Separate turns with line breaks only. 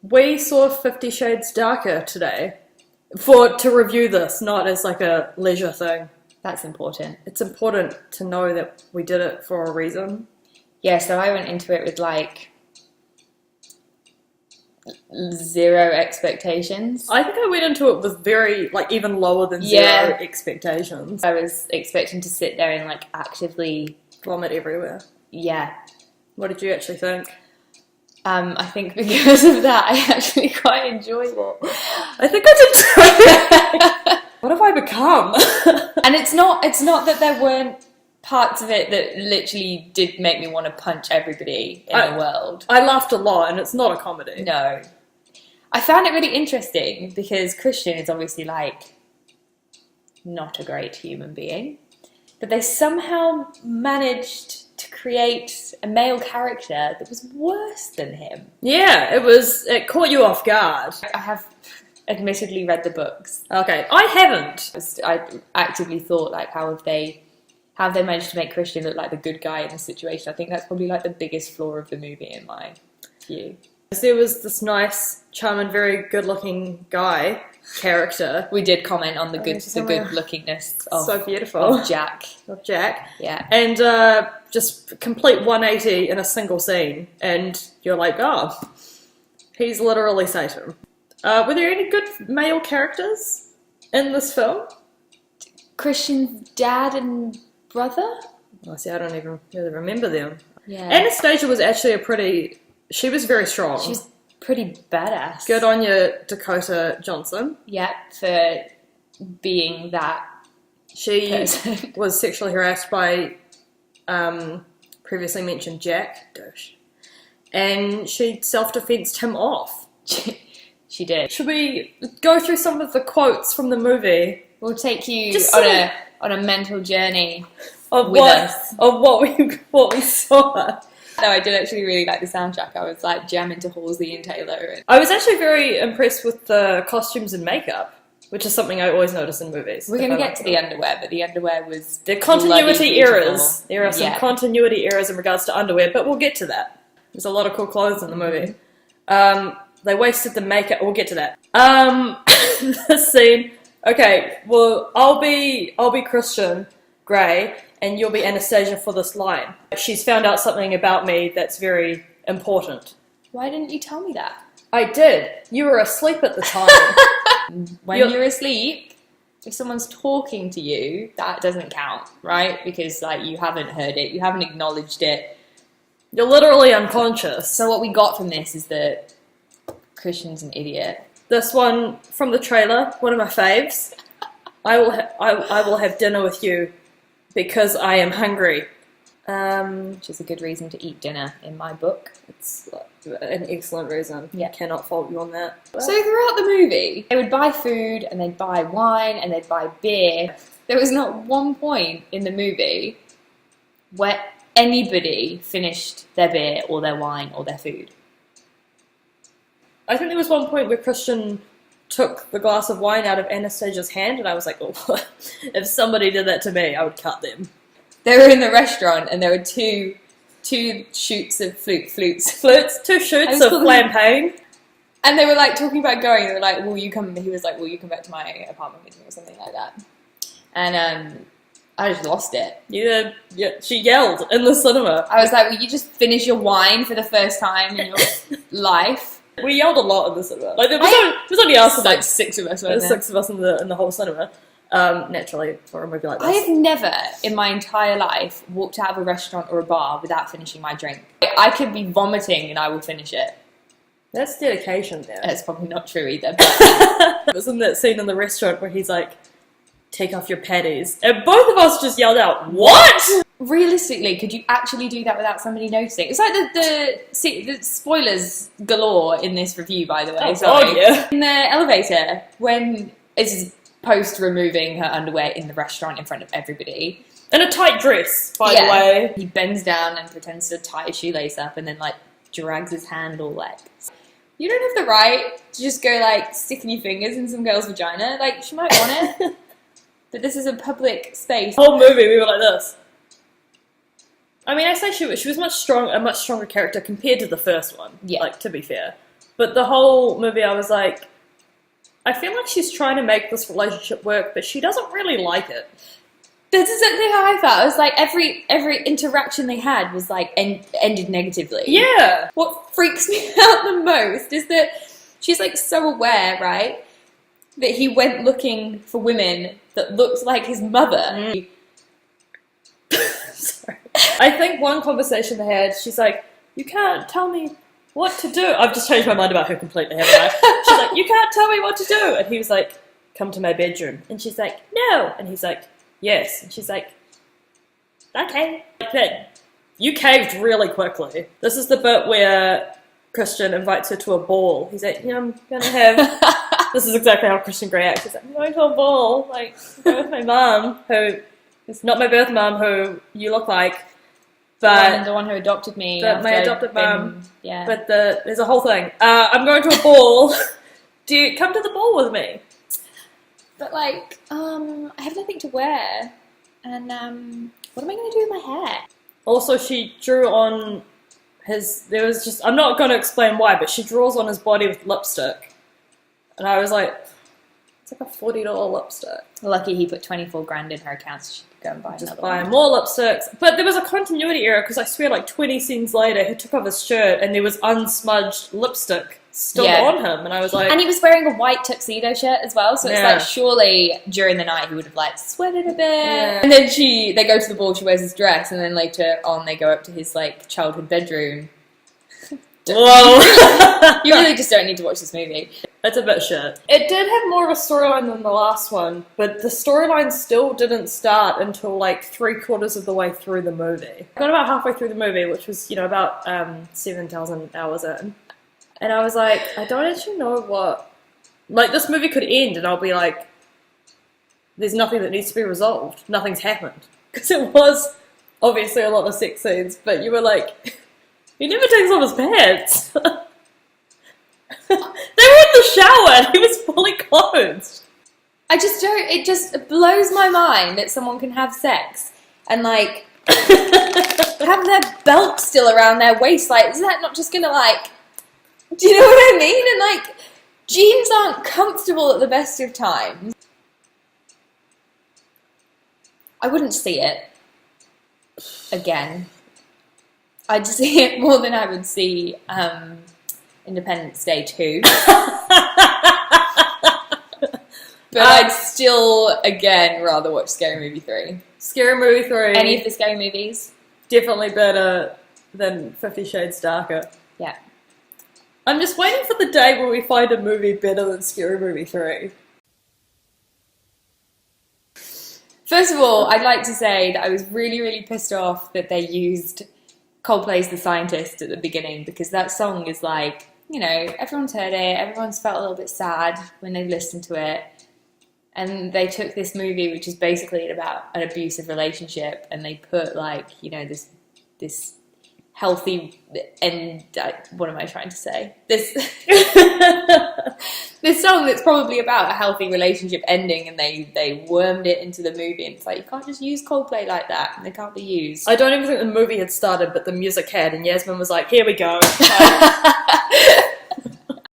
We saw 50 Shades Darker today to review this, not as like a leisure thing.
That's important.
It's important to know that we did it for a reason.
Yeah, so I went into it with like 0 expectations.
I think I went into it with very, like, even lower than 0 expectations.
I was expecting to sit there and like actively
vomit everywhere.
Yeah.
What did you actually think?
I think because of that, I actually quite enjoyed it.
I think I did too. What have I become?
And it's not that there weren't parts of it that literally did make me want to punch everybody in the world.
I laughed a lot, and it's not a comedy.
No. I found it really interesting because Christian is obviously like not a great human being, but they somehow managed to create a male character that was worse than him.
Yeah, it caught you off guard.
I have admittedly read the books.
Okay, I haven't.
I actively thought, like, how have they managed to make Christian look like the good guy in this situation? I think that's probably like the biggest flaw of the movie in my view.
There was this nice, charming, very good-looking guy character.
We did comment on the good-lookingness of
so beautiful
of Jack.
Yeah, and just complete 180 in a single scene, and you're like, oh, he's literally Satan. Were there any good male characters in this film?
Christian's dad and brother?
Oh, see, I don't even really remember them.
Yeah.
Anastasia was actually she was very strong.
She's pretty badass.
Good on you, Dakota Johnson.
Yeah, for being that
She
person.
was sexually harassed by previously mentioned Jack, and she self-defensed him off.
She did.
Should we go through some of the quotes from the movie?
We'll take you
Just
on a mental journey
of
with us.
Of what we saw.
No, I did actually really like the soundtrack. I was like jamming to Halsey and Taylor.
I was actually very impressed with the costumes and makeup, which is something I always notice in movies.
We're going to get to the underwear, but the underwear was
the continuity errors. There are some
Yeah.
continuity errors in regards to underwear, but we'll get to that. There's a lot of cool clothes in the movie. They wasted the makeup. We'll get to that. This scene. Okay, well, I'll be Christian Grey, and you'll be Anastasia for this line. She's found out something about me that's very important.
Why didn't you tell me that?
I did. You were asleep at the time.
When you're asleep, if someone's talking to you, that doesn't count, right? Because like you haven't heard it, you haven't acknowledged it.
You're literally unconscious.
So what we got from this is that Christian's an idiot.
This one from the trailer, one of my faves. I will have dinner with you because I am hungry.
Which is a good reason to eat dinner in my book.
It's an excellent reason.
Yeah.
Cannot fault you on that.
So throughout the movie, they would buy food and they'd buy wine and they'd buy beer. There was not one point in the movie where anybody finished their beer or their wine or their food.
I think there was one point where Christian took the glass of wine out of Anastasia's hand, and I was like, oh, if somebody did that to me, I would cut them.
They were in the restaurant and there were two shoots of flutes.
Two shoots of champagne.
And they were like talking about going. They were like, "Will you come?" He was like, "Will you come back to my apartment with me?" or something like that. And I just lost it.
Yeah, she yelled in the cinema.
I was like, "Will you just finish your wine for the first time in your life?"
We yelled a lot in the cinema. Like there was only us,
like 6 of us.
There was 6 of us in the whole cinema. Naturally, for a movie like this.
I have never in my entire life walked out of a restaurant or a bar without finishing my drink. I could be vomiting and I will finish it.
That's dedication there.
That's probably not true either. But
it was in that scene in the restaurant where he's like, take off your panties. And both of us just yelled out, what?
Realistically, could you actually do that without somebody noticing? It's like the spoilers galore in this review, by the way.
Oh, God, yeah.
In the elevator, when it's post removing her underwear in the restaurant in front of everybody.
In a tight dress, by the way.
He bends down and pretends to tie a shoelace up and then, like, drags his hand all wet. You don't have the right to just go, like, sticking your fingers in some girl's vagina. Like, she might want it. But this is a public space.
The whole movie, we were like this. I mean, I say she was a much stronger character compared to the first one.
Yeah.
Like, to be fair. But the whole movie, I was like, I feel like she's trying to make this relationship work, but she doesn't really like it.
That's exactly how I felt. It was like every interaction they had was like ended negatively.
Yeah.
What freaks me out the most is that she's like so aware, right, that he went looking for women that looked like his mother.
Sorry. I think one conversation they had, she's like, you can't tell me what to do. I've just changed my mind about her completely, haven't I? She's like, you can't tell me what to do. And he was like, come to my bedroom. And she's like, no. And he's like, yes. And she's like, okay. Like that. You caved really quickly. This is the bit where Christian invites her to a ball. He's like, yeah, I'm going to have... This is exactly how Christian Grey acts. He's like, I'm going to a ball. Like, go with my mum, who is not my birth mum, who you look like. But
the one who adopted me.
My adopted mum.
Yeah.
But there's a whole thing. I'm going to a ball. Do you come to the ball with me?
But like, I have nothing to wear. And what am I going to do with my hair?
Also, she drew on I'm not going to explain why, but she draws on his body with lipstick. And I was like, it's like a $40 lipstick.
Lucky he put 24 grand in her account so she could go and buy
Just
another
buy
one.
more lipsticks. But there was a continuity error because I swear like 20 scenes later he took off his shirt and there was unsmudged lipstick still on him. And I was like...
And he was wearing a white tuxedo shirt as well, so it's
Yeah.
like surely during the night he would have like sweated a bit.
Yeah.
And then they go to the ball, she wears his dress, and then later on they go up to his like childhood bedroom.
Whoa!
You really just don't need to watch this movie.
It's a bit shit. It did have more of a storyline than the last one, but the storyline still didn't start until like 3/4 of the way through the movie. I got about halfway through the movie, which was, about 7,000 hours in. And I was like, I don't actually know what... Like, this movie could end and I'll be like, there's nothing that needs to be resolved. Nothing's happened. Because it was obviously a lot of sex scenes, but you were like, he never takes off his pants. They were in the shower and he was fully clothed.
I just don't, it just blows my mind that someone can have sex and like have their belt still around their waist. Like, is that not just gonna like, do you know what I mean? And like, jeans aren't comfortable at the best of times. I wouldn't see it again. I'd see it more than I would see Independence Day 2. But I'd still, again, rather watch Scary Movie 3.
Scary Movie 3.
Any of the Scary Movies?
Definitely better than 50 Shades Darker.
Yeah.
I'm just waiting for the day where we find a movie better than Scary Movie 3.
First of all, I'd like to say that I was really, really pissed off that they used Coldplay's The Scientist at the beginning, because that song is like, everyone's heard it, everyone's felt a little bit sad when they've listened to it, and they took this movie, which is basically about an abusive relationship, and they put like, this healthy end, what am I trying to say? This this song that's probably about a healthy relationship ending, and they wormed it into the movie, and it's like, you can't just use Coldplay like that, and they can't be used.
I don't even think the movie had started, but the music had, and Yasmin was like, here we go.